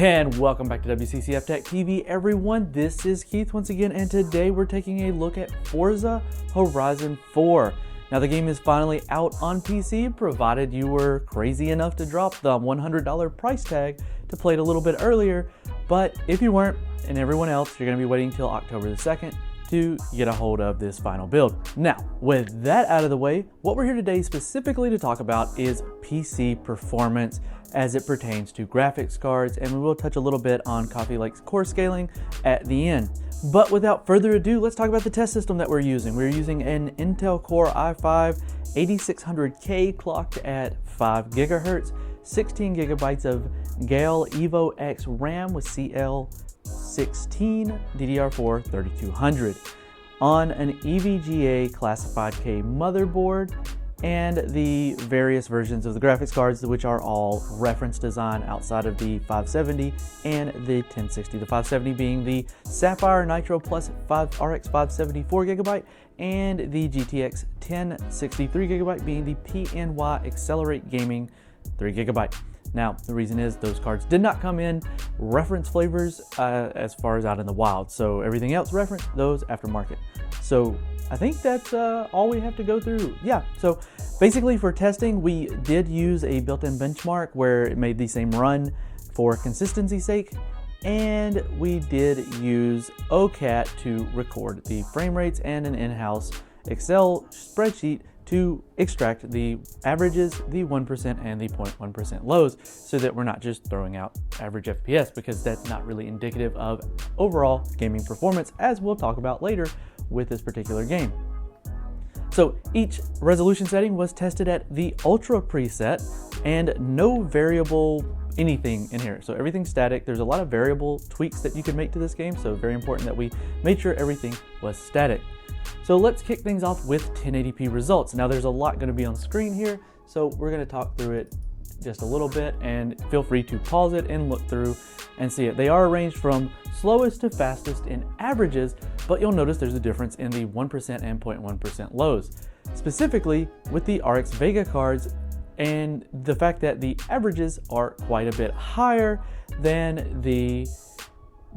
And welcome back to WCCF Tech TV, everyone. This is Keith once again, and today we're taking a look at Forza Horizon 4. Now, the game is finally out on PC, provided you were crazy enough to drop the $100 price tag to play it a little bit earlier. But if you weren't, and everyone else, you're going to be waiting until October the 2nd to get a hold of this final build. Now, with that out of the way, what we're here today specifically to talk about is PC performance as it pertains to graphics cards, and we will touch a little bit on Coffee Lake's core scaling at the end. But without further ado, let's talk about the test system that we're using. We're using an Intel Core i5 8600K clocked at 5 GHz, 16 gigabytes of Gale Evo X RAM with CL16 DDR4 3200 on an EVGA classified K motherboard, and the various versions of the graphics cards, which are all reference design outside of the 570 and the 1060. The 570 being the Sapphire Nitro Plus RX 570 4GB, and the GTX 1060 3GB being the PNY Accelerate Gaming 3GB. Now, the reason is those cards did not come in reference flavors as far as out in the wild. So everything else reference, those aftermarket. So I think that's all we have to go through. Yeah, so basically for testing, we did use a built-in benchmark where it made the same run for consistency's sake. And we did use OCAT to record the frame rates and an in-house Excel spreadsheet to extract the averages, the 1% and the 0.1% lows, so that we're not just throwing out average FPS, because that's not really indicative of overall gaming performance, as we'll talk about later with this particular game. So each resolution setting was tested at the Ultra preset, and no variable anything in here. So everything's static. There's a lot of variable tweaks that you can make to this game, so very important that we made sure everything was static. So let's kick things off with 1080p results. Now, there's a lot going to be on screen here, so we're going to talk through it just a little bit, and feel free to pause it and look through and see it. They are arranged from slowest to fastest in averages, but you'll notice there's a difference in the 1% and 0.1% lows, specifically with the RX Vega cards, and the fact that the averages are quite a bit higher than the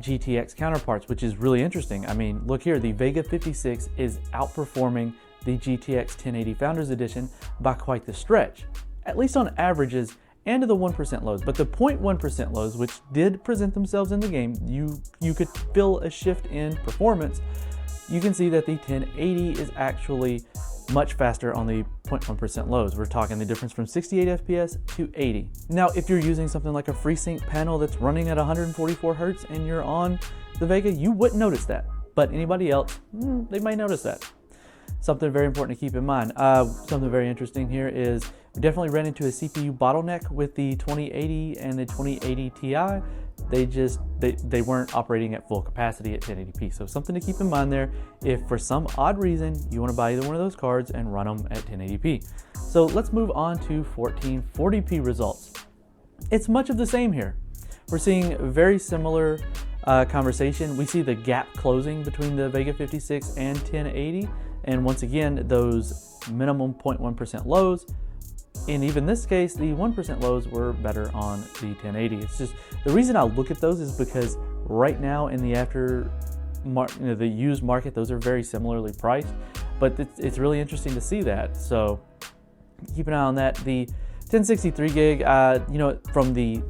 GTX counterparts, which is really interesting. I mean, look here, the Vega 56 is outperforming the GTX 1080 Founders Edition by quite the stretch, at least on averages and to the 1% lows. But the 0.1% lows, which did present themselves in the game, you could feel a shift in performance. You can see that the 1080 is actually much faster on the 0.1% lows. We're talking the difference from 68 FPS to 80. Now, if you're using something like a FreeSync panel that's running at 144 Hz and you're on the Vega, you wouldn't notice that. But anybody else, they might notice that. Something very important to keep in mind. Something very interesting here is we definitely ran into a CPU bottleneck with the 2080 and the 2080 Ti. They weren't operating at full capacity at 1080p. So something to keep in mind there if for some odd reason you want to buy either one of those cards and run them at 1080p. So let's move on to 1440p results. It's much of the same here. We're seeing very similar conversation. We see the gap closing between the Vega 56 and 1080. And once again, those minimum 0.1% lows. In even this case, the 1% lows were better on the 1080. It's just, the reason I look at those is because right now in the the used market, those are very similarly priced, but it's really interesting to see that. So keep an eye on that. The 1063 gig, from the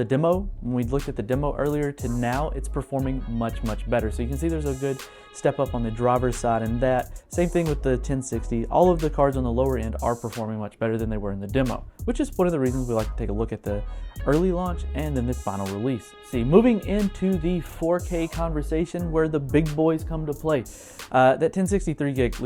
demo, when we looked at the demo earlier to now, it's performing much better. So you can see there's a good step up on the driver's side, and that same thing with the 1060. All of the cards on the lower end are performing much better than they were in the demo, which is one of the reasons we like to take a look at the early launch and then the final release. See, moving into the 4K conversation where the big boys come to play, that 1063 gig,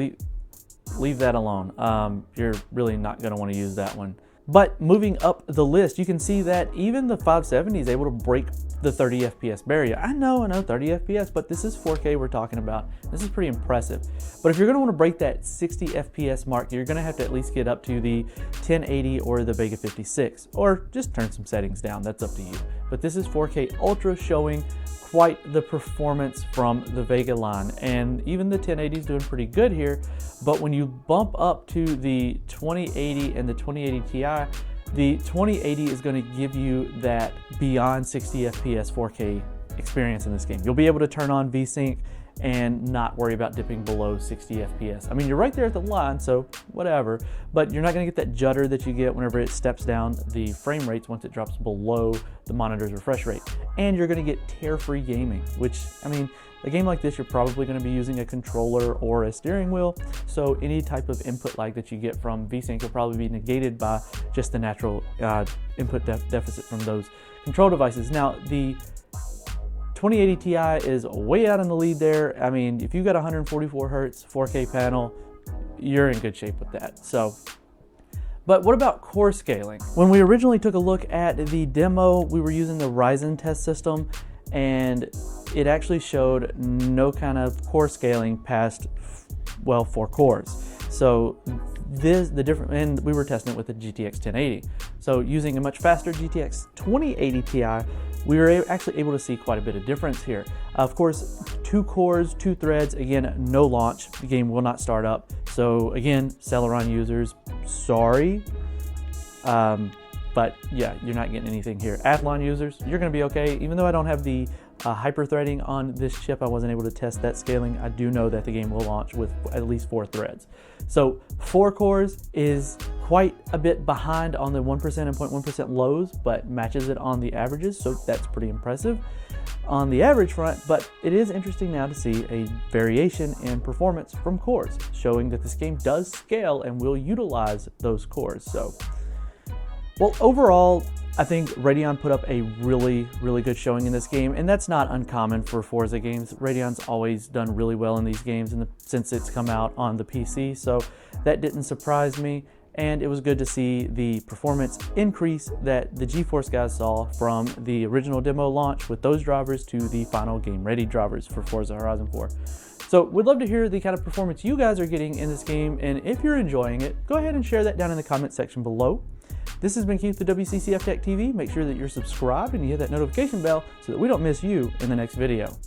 leave that alone. You're really not going to want to use that one. But moving up the list, you can see that even the 570 is able to break the 30 FPS barrier. I know 30 FPS, but this is 4K we're talking about. This is pretty impressive. But if you're going to want to break that 60 FPS mark, you're going to have to at least get up to the 1080 or the Vega 56, or just turn some settings down. That's up to you. But this is 4K Ultra, showing quite the performance from the Vega line, and even the 1080 is doing pretty good here. But when you bump up to the 2080 and the 2080 Ti, The 2080 is going to give you that beyond 60 FPS 4K experience in this game. You'll be able to turn on VSync and not worry about dipping below 60 FPS. I mean, you're right there at the line, so whatever, but you're not gonna get that judder that you get whenever it steps down the frame rates once it drops below the monitor's refresh rate. And you're gonna get tear-free gaming, which, I mean, a game like this, you're probably gonna be using a controller or a steering wheel, so any type of input lag that you get from VSync will probably be negated by just the natural input deficit from those control devices. Now, the 2080 Ti is way out in the lead there. I mean, if you got 144 hertz 4K panel, you're in good shape with that. So, but what about core scaling? When we originally took a look at the demo, we were using the Ryzen test system, and it actually showed no kind of core scaling past, well, 4 cores. So and we were testing it with the GTX 1080. So using a much faster GTX 2080 Ti, we were actually able to see quite a bit of difference here. Of course, 2 cores, 2 threads, again, no launch. The game will not start up. So again, Celeron users, sorry. But yeah, you're not getting anything here. Athlon users, you're gonna be okay. Even though I don't have the hyper-threading on this chip, I wasn't able to test that scaling. I do know that the game will launch with at least 4 threads. So 4 cores is quite a bit behind on the 1% and 0.1% lows, but matches it on the averages, so that's pretty impressive on the average front. But it is interesting now to see a variation in performance from cores, showing that this game does scale and will utilize those cores. So, well, overall, I think Radeon put up a really, really good showing in this game, and that's not uncommon for Forza games. Radeon's always done really well in these games since it's come out on the PC, so that didn't surprise me, and it was good to see the performance increase that the GeForce guys saw from the original demo launch with those drivers to the final game-ready drivers for Forza Horizon 4. So we'd love to hear the kind of performance you guys are getting in this game, and if you're enjoying it, go ahead and share that down in the comment section below. This has been Keith with WCCF Tech TV. Make sure that you're subscribed and you hit that notification bell so that we don't miss you in the next video.